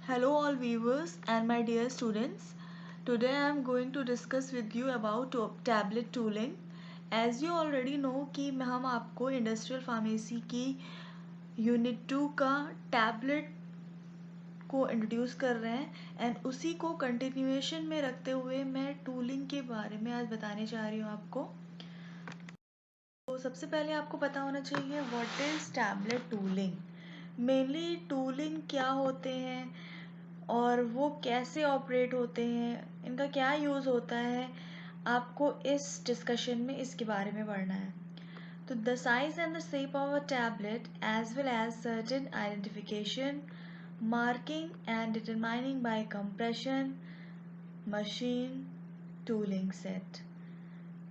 Hello all viewers and my dear students. Today I am going to discuss with you about tablet tooling. As you already know कि हम आपको industrial pharmacy की unit 2 का tablet को introduce कर रहे हैं एंड उसी को कंटिन्यूएशन में रखते हुए मैं टूलिंग के बारे में आज बताने जा रही हूँ आपको। तो सबसे पहले आपको पता होना चाहिए what is tablet tooling. Mainly tooling क्या होते हैं और वो कैसे ऑपरेट होते हैं, इनका क्या यूज़ होता है, आपको इस डिस्कशन में इसके बारे में पढ़ना है। तो the size and the shape of a tablet as well as certain identification marking and determining by compression machine tooling set.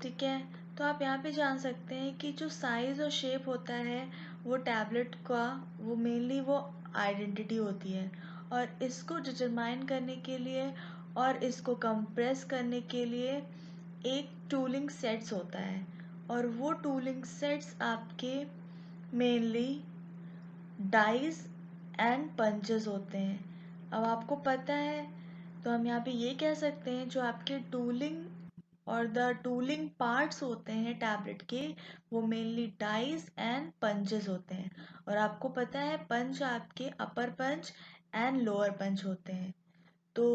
ठीक है, तो आप यहाँ पे जान सकते हैं कि जो साइज़ और शेप होता है वो टैबलेट का वो मेनली वो आइडेंटिटी होती है और इसको डिटरमाइन करने के लिए और इसको कंप्रेस करने के लिए एक टूलिंग सेट्स होता है और वो टूलिंग सेट्स आपके मेनली डाइस एंड पंचेस होते हैं। अब आपको पता है तो हम यहाँ पे ये कह सकते हैं जो आपके टूलिंग और द टूलिंग पार्ट्स होते हैं टैबलेट के वो मेनली डाइस एंड पंचेस होते हैं। और आपको पता है पंच आपके अपर पंच एंड लोअर पंच होते हैं। तो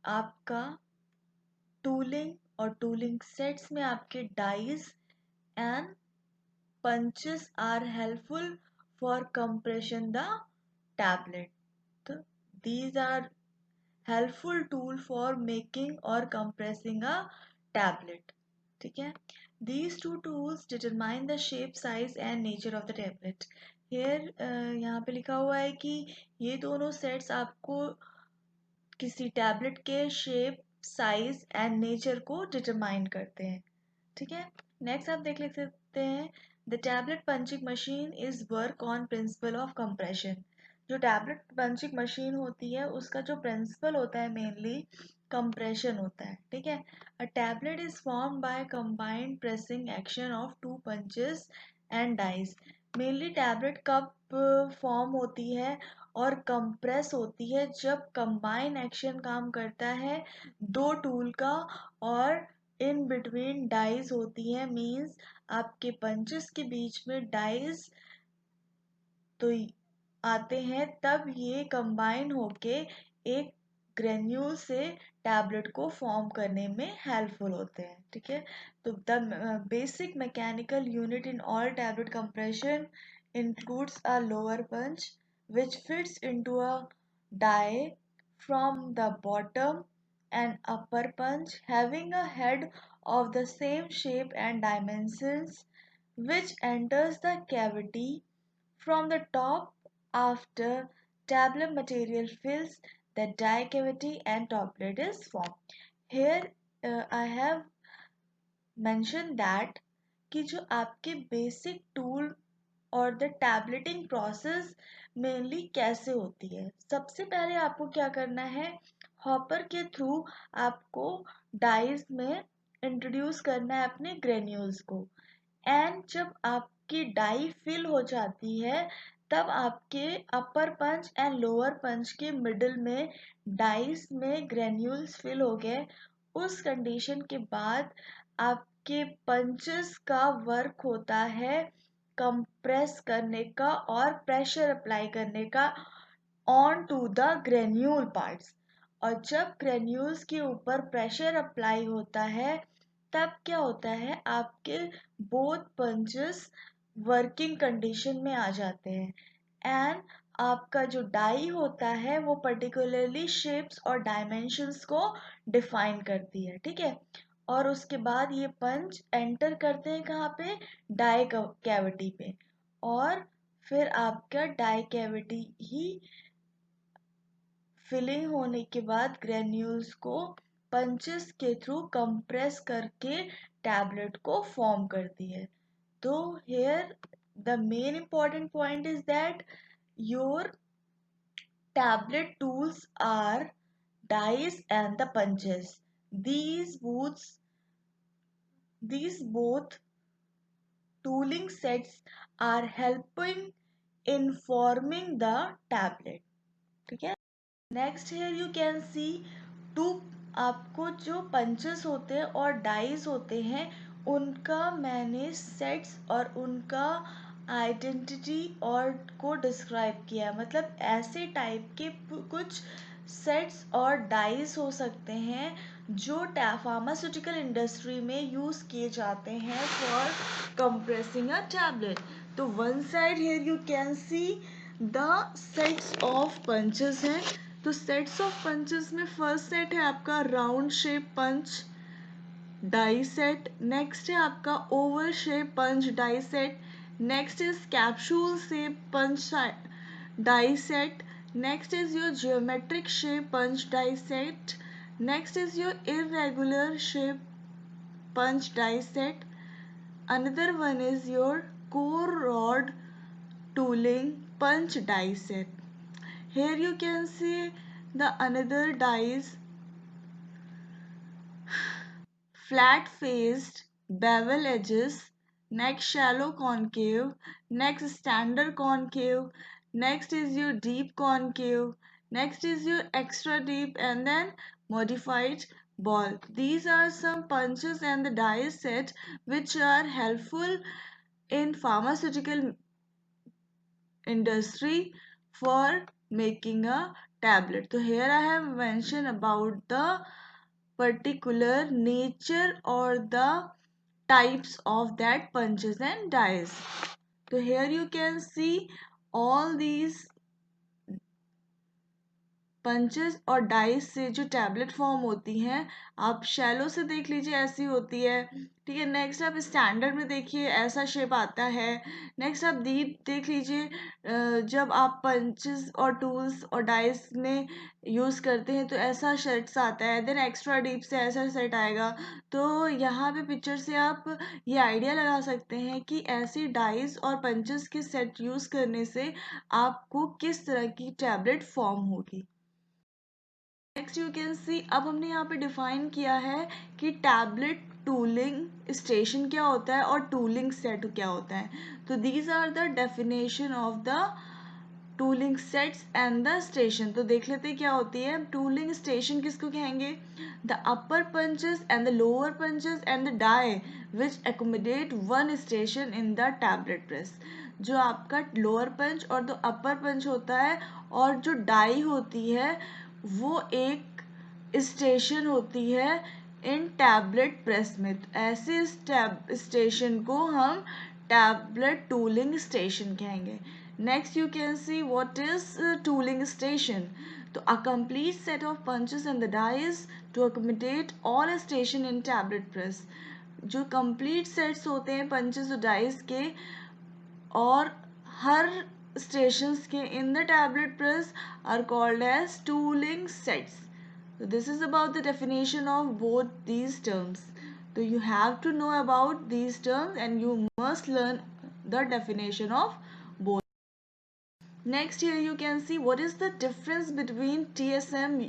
आपका टूलिंग और टूलिंग सेट्स में आपके dice and punches are helpful for compression the tablet. So these are helpful tool for making or compressing a tablet. ठीक है, these two tools determine the shape, size and nature of the tablet. Here यहाँ पे लिखा हुआ है कि ये दोनों सेट्स आपको किसी टैबलेट के शेप, साइज एंड नेचर को डिटरमाइन करते हैं। ठीक है, नेक्स्ट आप देख सकते हैं the tablet punching machine is work on principle of compression. जो टैबलेट पंचिंग मशीन होती है उसका जो प्रिंसिपल होता है मेनली कंप्रेशन होता है। ठीक है, a tablet is form by combined pressing action of two punches and dies. Mainly tablet कब फॉर्म होती है और कंप्रेस होती है जब कंबाइन एक्शन काम करता है दो टूल का और इन बिटवीन डाइज होती है। मींस आपके पंचेस के बीच में डाइज तो आते हैं तब ये कंबाइन होके एक ग्रेन्यूल से टैबलेट को फॉर्म करने में हेल्पफुल होते हैं। ठीक है, तो the basic mechanical unit in all tablet compression includes a lower punch which fits into a die from the bottom and upper punch having a head of the same shape and dimensions which enters the cavity from the top after tablet material fills the die cavity and tablet is formed. Here I have mentioned that कि जो आपके basic tool और the tableting process mainly कैसे होती है। सबसे पहले आपको क्या करना है, हॉपर के थ्रू आपको डाइस में इंट्रोड्यूस करना है अपने ग्रेन्यूल्स को एंड जब आपकी डाई फिल हो जाती है तब आपके अपर पंच एंड लोअर पंच के मिडल में डाइस में ग्रेन्यूल्स फिल हो गए। उस कंडीशन के बाद आपके पंचेस का वर्क होता है कंप्रेस करने का और प्रेशर अप्लाई करने का on to the granule parts. और जब ग्रेन्यूल्स के ऊपर प्रेशर अप्लाई होता है तब क्या होता है आपके बोथ पंचेस वर्किंग कंडीशन में आ जाते हैं एंड आपका जो डाई होता है वो पर्टिकुलरली शेप्स और डायमेंशंस को डिफाइन करती है। ठीक है, और उसके बाद ये पंच एंटर करते हैं कहाँ पे, डाई कैविटी पे और फिर आपका डाई कैविटी ही फिलिंग होने के बाद ग्रेन्यूल्स को पंचेस के थ्रू कंप्रेस करके टैबलेट को फॉर्म करती है। तो here the main important point is that your tablet tools are dies and the punches. These booths, these both tooling sets are helping in forming the tablet. ठीक है, next here you can see two, आपको जो punches होते हैं और dies होते हैं उनका मैंने सेट्स और उनका आइडेंटिटी और को डिस्क्राइब किया है। मतलब ऐसे टाइप के कुछ सेट्स और डाइज हो सकते हैं जो फार्मास्यूटिकल इंडस्ट्री में यूज़ किए जाते हैं फॉर कंप्रेसिंग अ टैबलेट। तो one side here you can see the sets of punches हैं। तो सेट्स ऑफ पंचेस में फर्स्ट सेट है आपका round shape punch die set, next है आपका oval shape punch die set, next is capsule shape punch die set, next is your geometric shape punch die set, next is your irregular shape punch die set, another one is your core rod tooling punch die set. Here you can see the another dies, flat faced, bevel edges, neck shallow concave, next standard concave, next is your deep concave, next is your extra deep, and then modified ball. These are some punches and the die set which are helpful in pharmaceutical industry for making a tablet. So here I have mentioned about the particular nature or the types of that punches and dies. So here you can see all these punches और dice से जो tablet form होती हैं, आप shallow से देख लीजिए ऐसी होती है, ठीक है। नेक्स्ट आप स्टैंडर्ड में देखिए ऐसा शेप आता है। नेक्स्ट आप डीप देख लीजिए, जब आप पंचेस और टूल्स और डाइस में यूज़ करते हैं तो ऐसा सेट्स आता है। देन एक्स्ट्रा डीप से ऐसा सेट आएगा। तो यहाँ पे पिक्चर से आप ये आइडिया लगा सकते हैं कि ऐसी डाइस और पंचेस के सेट यूज़ करने से आपको किस तरह की टैबलेट फॉर्म होगी। नेक्स्ट यू कैन सी, अब हमने यहाँ पे डिफाइन किया है कि टैबलेट टूलिंग स्टेशन क्या होता है और टूलिंग सेट क्या होता है। तो these are the definition of the tooling sets and the station. तो देख लेते हैं क्या होती है। टूलिंग स्टेशन किसको कहेंगे? The upper punches and the lower punches and the die which accommodate one station in the tablet press. जो आपका लोअर पंच और जो अपर पंच होता है और जो डाई होती है वो एक स्टेशन होती है इन टैबलेट प्रेस में। ऐसे स्टेशन को हम टैबलेट टूलिंग स्टेशन कहेंगे। Next you can see what is tooling station. तो a complete set of punches and the dies to accommodate all station in tablet press. जो कंप्लीट सेट्स होते हैं punches और डाइज के और हर stations in the tablet press are called as tooling sets. So this is about the definition of both these terms. So you have to know about these terms and you must learn the definition of both. Next here you can see what is the difference between TSM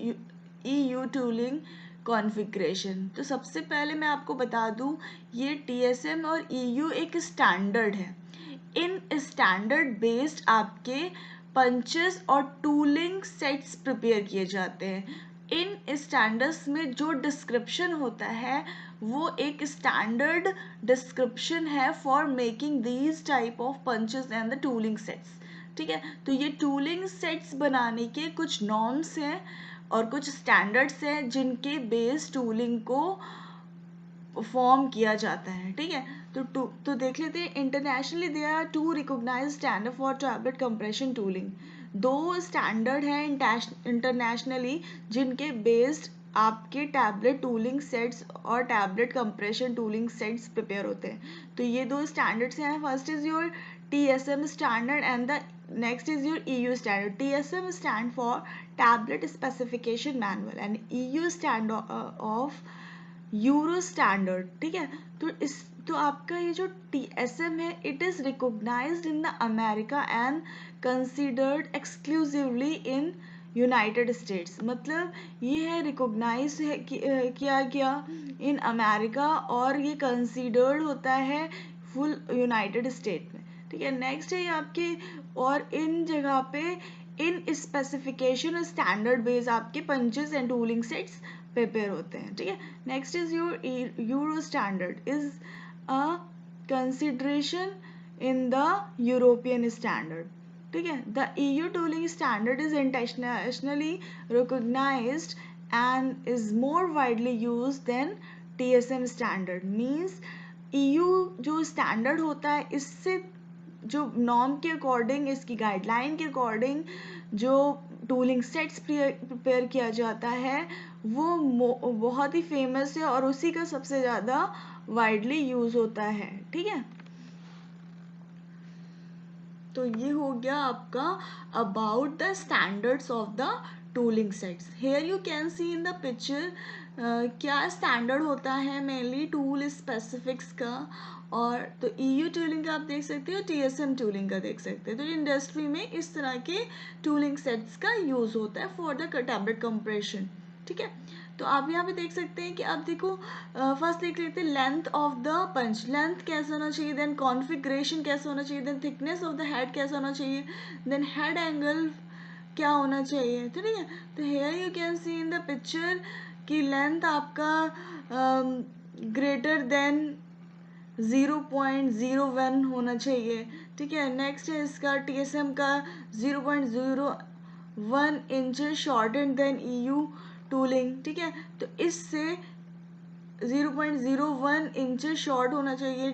EU tooling configuration. तो सबसे पहले मैं आपको बता दूं ये TSM और EU एक स्टैंडर्ड है। इन स्टैंडर्ड बेस्ड आपके पंचेस और टूलिंग सेट्स प्रिपेयर किए जाते हैं। इन स्टैंडर्ड्स में जो डिस्क्रिप्शन होता है वो एक स्टैंडर्ड डिस्क्रिप्शन है for making these type of punches and the tooling sets. ठीक है, तो ये टूलिंग सेट्स बनाने के कुछ नॉर्म्स हैं और कुछ स्टैंडर्ड्स हैं जिनके बेस टूलिंग को फॉर्म किया जाता है। ठीक है, तो देख लेते हैं। Internationally there are two recognised standard for tablet compression tooling. दो स्टैंडर्ड हैं इंटरनेशनली जिनके बेस्ड आपके टैबलेट टूलिंग सेट्स और tablet compression tooling sets prepare होते हैं। तो ये दो स्टैंडर्ड्स हैं। First is your TSM standard and the next is your EU standard. TSM stand for tablet specification manual and EU stand of Euro standard. ठीक है, तो आपका ये जो TSM है it is recognised in the America and considered exclusively in United States. मतलब ये है रिकॉग्नाइज है किया गया इन अमेरिका और ये कंसीडर्ड होता है फुल यूनाइटेड स्टेट में। ठीक है, नेक्स्ट है आपके और इन जगह पे इन स्पेसिफिकेशन स्टैंडर्ड बेस आपके punches and tooling sets prepare होते हैं, ठीक है। Next is your Euro standard is a consideration in the European standard, ठीक है। The EU tooling standard is internationally recognised and is more widely used than TSM standard, means EU जो standard होता है इससे जो नॉर्म के according, इसकी guideline के अकॉर्डिंग जो टूलिंग सेट्स प्रिपेयर किया जाता है वो बहुत ही फेमस है और उसी का सबसे ज़्यादा वाइडली यूज होता है, ठीक है। तो ये हो गया आपका about the standards of the tooling sets. Here you can see in the picture क्या स्टैंडर्ड होता है मेनली टूल स्पेसिफिक्स का, और तो EU टूलिंग का आप देख सकते हो, TSM टूलिंग का देख सकते हैं। तो इंडस्ट्री में इस तरह के टूलिंग सेट्स का यूज होता है फॉर द टैबलेट कंप्रेशन, ठीक है। तो आप यहाँ पे देख सकते हैं कि आप देखो फर्स्ट देख लेते हैं length of the punch, length कैसा होना चाहिए, देन कॉन्फ़िगरेशन कैसा होना चाहिए, then thickness of the head कैसा होना चाहिए, देन हेड एंगल क्या होना चाहिए, ठीक है। तो here you can see in the picture कि लेंथ आपका ग्रेटर देन 0.01 होना चाहिए, ठीक है। नेक्स्ट है इसका TSM का 0.01 inches shorted than EU tooling, ठीक है। तो इससे 0.01 इंचेस शॉर्ट होना चाहिए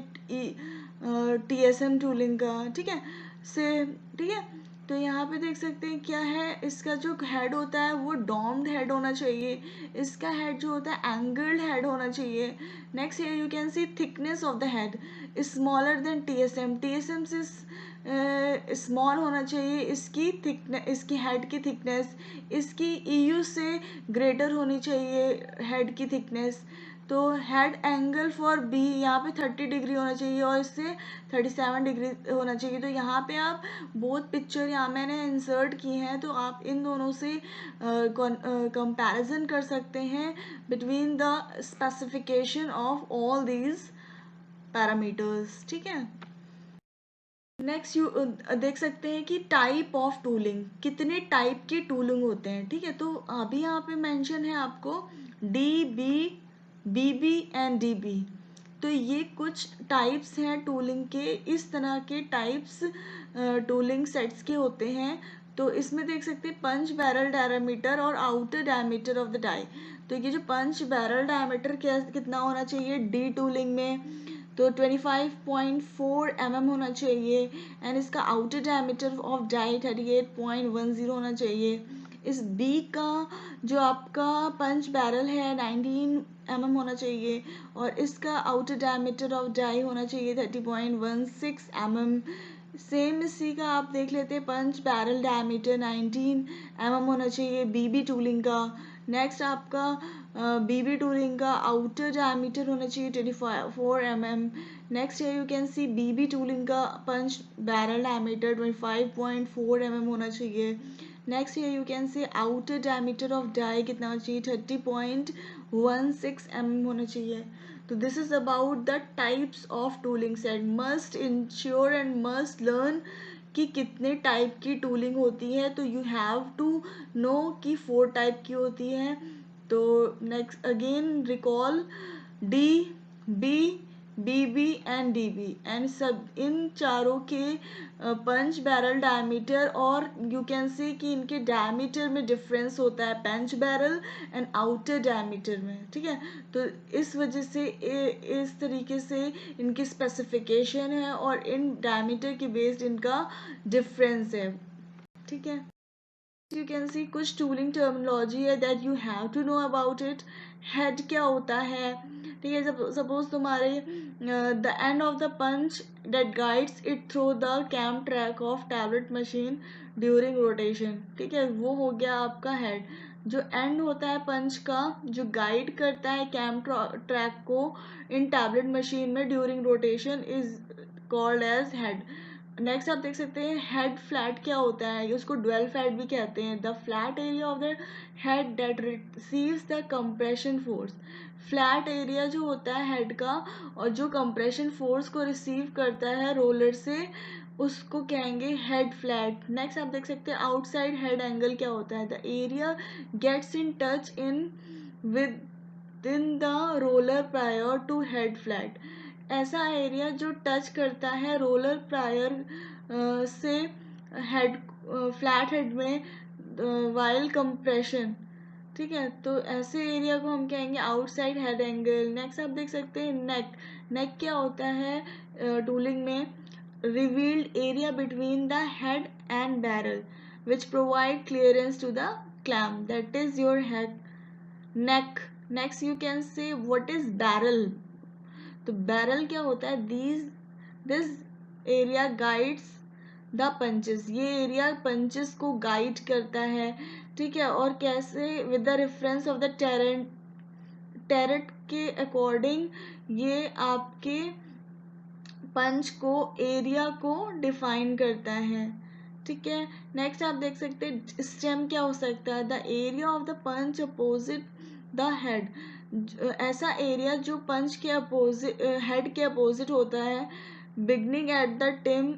TSM टूलिंग का, ठीक है से, ठीक है। तो यहाँ पे देख सकते हैं क्या है, इसका जो हेड होता है वो डॉम्ड हेड होना चाहिए, इसका हेड जो होता है एंगल्ड हेड होना चाहिए। Next here you can C thickness of the head smaller than TSM से स्मॉल होना चाहिए इसकी थिकनेस, इसकी हेड की थिकनेस, इसकी EU से ग्रेटर होनी चाहिए हेड की थिकनेस। तो हेड एंगल फॉर बी यहाँ पे 30 डिग्री होना चाहिए और इससे 37 डिग्री होना चाहिए। तो यहाँ पे आप बहुत पिक्चर यहाँ मैंने इंसर्ट की हैं, तो आप इन दोनों से कंपैरिजन कर सकते हैं between the specification of all these parameters, ठीक है। नेक्स्ट यू देख सकते हैं कि टाइप ऑफ टूलिंग, कितने टाइप के टूलिंग होते हैं, ठीक है। तो अभी यहाँ पे मेंशन है आपको DB, BB एंड DB। तो ये कुछ टाइप्स हैं टूलिंग के, इस तरह के टाइप्स टूलिंग सेट्स के होते हैं। तो इसमें देख सकते हैं पंच बैरल डायमीटर और outer diameter of the die. तो ये जो पंच बैरल डायमीटर कितना होना चाहिए D टूलिंग में, तो 25.4 mm होना चाहिए, एंड इसका आउटर डायमीटर ऑफ डाई 38.10 होना चाहिए। इस B का जो आपका पंच बैरल है 19 mm होना चाहिए, और इसका आउटर डायमीटर ऑफ डाई होना चाहिए 30.16 mm। सेम इसी का आप देख लेते हैं पंच बैरल डायमीटर 19 mm होना चाहिए BB टूलिंग का। नेक्स्ट आपका BB टूलिंग का आउटर डायमीटर होना चाहिए 24 mm। नेक्स्ट है you can C BB tooling का पंच बैरल डायमीटर 25.4 mm होना चाहिए। नेक्स्ट है you can see outer diameter of die कितना होना चाहिए 30.16 mm होना चाहिए। तो this is about the types of tooling set. Must ensure and must learn कि कितने टाइप की टूलिंग होती है, तो यू हैव टू नो कि 4 टाइप की होती है। तो next again recall DB, BB and DB, and सब इन चारों के पंच बैरल डायमीटर, और यू कैन सी कि इनके डायमीटर में डिफरेंस होता है पंच बैरल एंड आउटर डायमीटर में, ठीक है। तो इस वजह से इस तरीके से इनकी स्पेसिफिकेशन है और इन डायमीटर के बेस्ड इनका डिफरेंस है, ठीक है। यू कैन सी कुछ टूलिंग टर्मिनोलॉजी है that you have to know about it. Head क्या होता है, ठीक है। सपोज तुम्हारे the end of the punch that guides it through the cam track of tablet machine during rotation, ठीक है, वो हो गया आपका हेड। जो एंड होता है पंच का जो गाइड करता है कैम ट्रैक को इन टैबलेट मशीन में during rotation is called as head. Next आप देख सकते हैं हेड फ्लैट क्या होता है, उसको ड्वेल फ्लैट भी कहते हैं। The flat area of the head that receives the compression force. Flat area जो होता है हेड का और जो कंप्रेशन फोर्स को रिसीव करता है रोलर से, उसको कहेंगे हेड फ्लैट। नेक्स्ट आप देख सकते हैं आउटसाइड हेड एंगल क्या होता है, the area gets in touch in with in the roller prior to head flat. ऐसा एरिया जो टच करता है रोलर प्रायर से हेड फ्लैट हेड में वाइल कंप्रेशन। ठीक है, तो ऐसे एरिया को हम कहेंगे आउटसाइड हेड एंगल। नेक्स्ट आप देख सकते हैं नेक। नेक क्या होता है टूलिंग में, revealed area between the head and barrel which provide clearance to the clamp, that is your head neck. Next you can say what is barrel। तो barrel क्या होता है, this area guides the punches, ये area punches को guide करता है। ठीक है, और कैसे, with the reference of the turret के अकॉर्डिंग ये आपके पंच को, एरिया को डिफाइन करता है। ठीक है, नेक्स्ट आप देख सकते हैं स्टेम क्या हो सकता है, the area of the punch opposite the head. ऐसा एरिया जो पंच के अपोजिट, हेड के अपोजिट होता है, beginning at the tip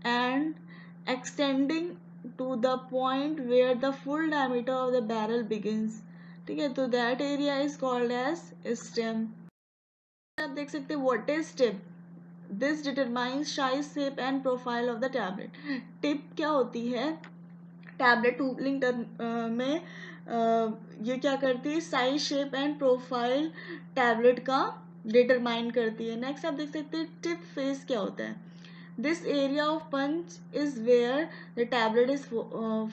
and extending to the point where the full diameter of the barrel begins. ठीक है, तो that area is called as stem. आप देख सकते हैं what is tip, this determines size shape and profile of the tablet. Tip क्या होती है, टैबलेट टूलिंग टर्म में ये क्या करती है, size shape and profile tablet का डिटरमाइन करती है। नेक्स्ट आप देख सकते हैं टिप फेस क्या होता है, this area of punch is where the tablet is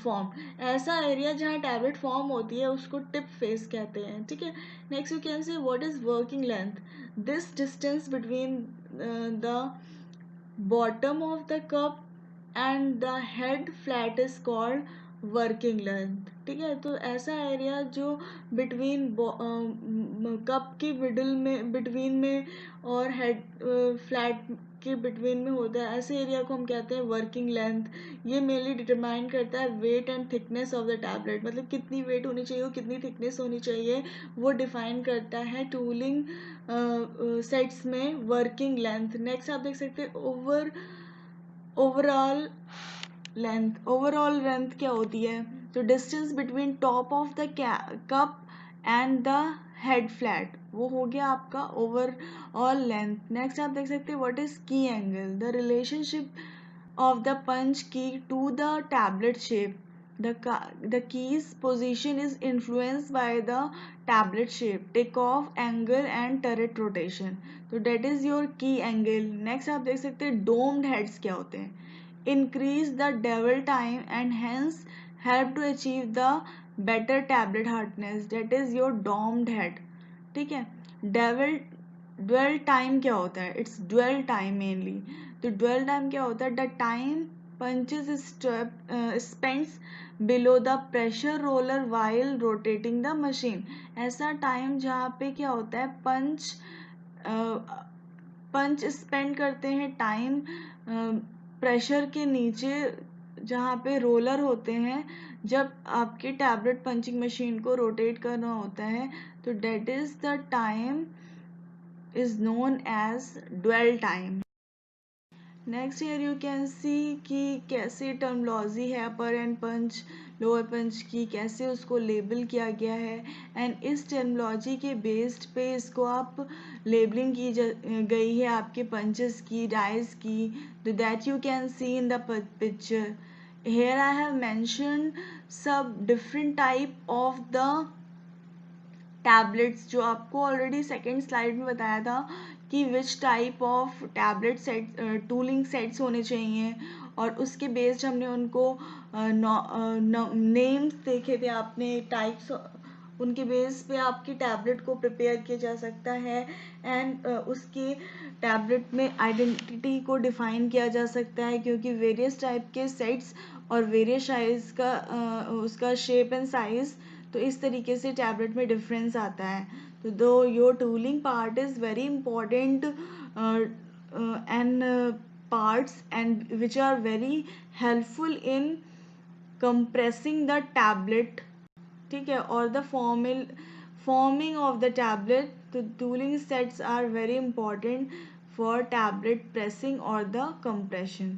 form. ऐसा एरिया जहाँ टैबलेट फॉर्म होती है उसको टिप फेस कहते हैं। ठीक है, next you can see what is working length, this distance between the bottom of the cup and the head flat is called working length. ठीक है, तो ऐसा एरिया जो बिटवीन कप के मिडल में, बिटवीन में और हेड फ्लैट के बिटवीन में होता है, ऐसे एरिया को हम कहते हैं वर्किंग लेंथ। ये मेनली डिटरमाइन करता है weight and thickness of the tablet, मतलब कितनी वेट होनी चाहिए और कितनी थिकनेस होनी चाहिए, वो डिफाइन करता है टूलिंग सेट्स में वर्किंग लेंथ। नेक्स्ट आप देख सकते हैं ओवरऑल लेंथ। ओवरऑल लेंथ क्या होती है, तो distance between top of the cup and the head flat, वो हो गया आपका ओवरऑल लेंथ। नेक्स्ट आप देख सकते हैं व्हाट इज की angle, the relationship of the punch key to the tablet shape. The key's position is influenced by the tablet shape, takeoff angle and turret rotation. तो that is your key angle. Next आप देख सकते हैं domed heads क्या होते हैं, increase the dwell time and hence help to achieve the better tablet hardness. That is your domed head. ठीक है, dwell time क्या होता है, इट्स dwell time mainly। तो dwell time क्या होता है, the time punches spends below the pressure roller while rotating the machine। ऐसा टाइम जहाँ पे क्या होता है, पंच स्पेंड करते हैं टाइम प्रेशर के नीचे जहाँ पे रोलर होते हैं, जब आपके टैबलेट पंचिंग मशीन को रोटेट करना होता है, तो that is the time is known as dwell time. Next here you can see कि कैसे टर्मोलॉजी है अपर एंड पंच, लोअर पंच की, कैसे उसको लेबल किया गया है, एंड इस टर्मोलॉजी के बेस्ड पे इसको आप लेबलिंग की गई है आपके पंचेस की, डाइज की, तो that you can see in the picture. Here I have mentioned सब different type of the tablets, जो आपको ऑलरेडी सेकेंड स्लाइड में बताया था कि which type of tablet set tooling sets होने चाहिए, और उसके बेस्ड हमने उनको नेम्स देखे थे आपने, टाइप्स, उनके बेस पे आपकी टैबलेट को प्रिपेयर किया जा सकता है, एंड उसके टैबलेट में आइडेंटिटी को डिफाइन किया जा सकता है, क्योंकि वेरियस टाइप के सेट्स और वेरियस साइज का उसका शेप एंड साइज, तो इस तरीके से टैबलेट में डिफरेंस आता है। तो दो your tooling part is very important and parts and which are very helpful in compressing the tablet। ठीक है, और the forming of the tablet, the tooling sets are very important for tablet pressing or the compression।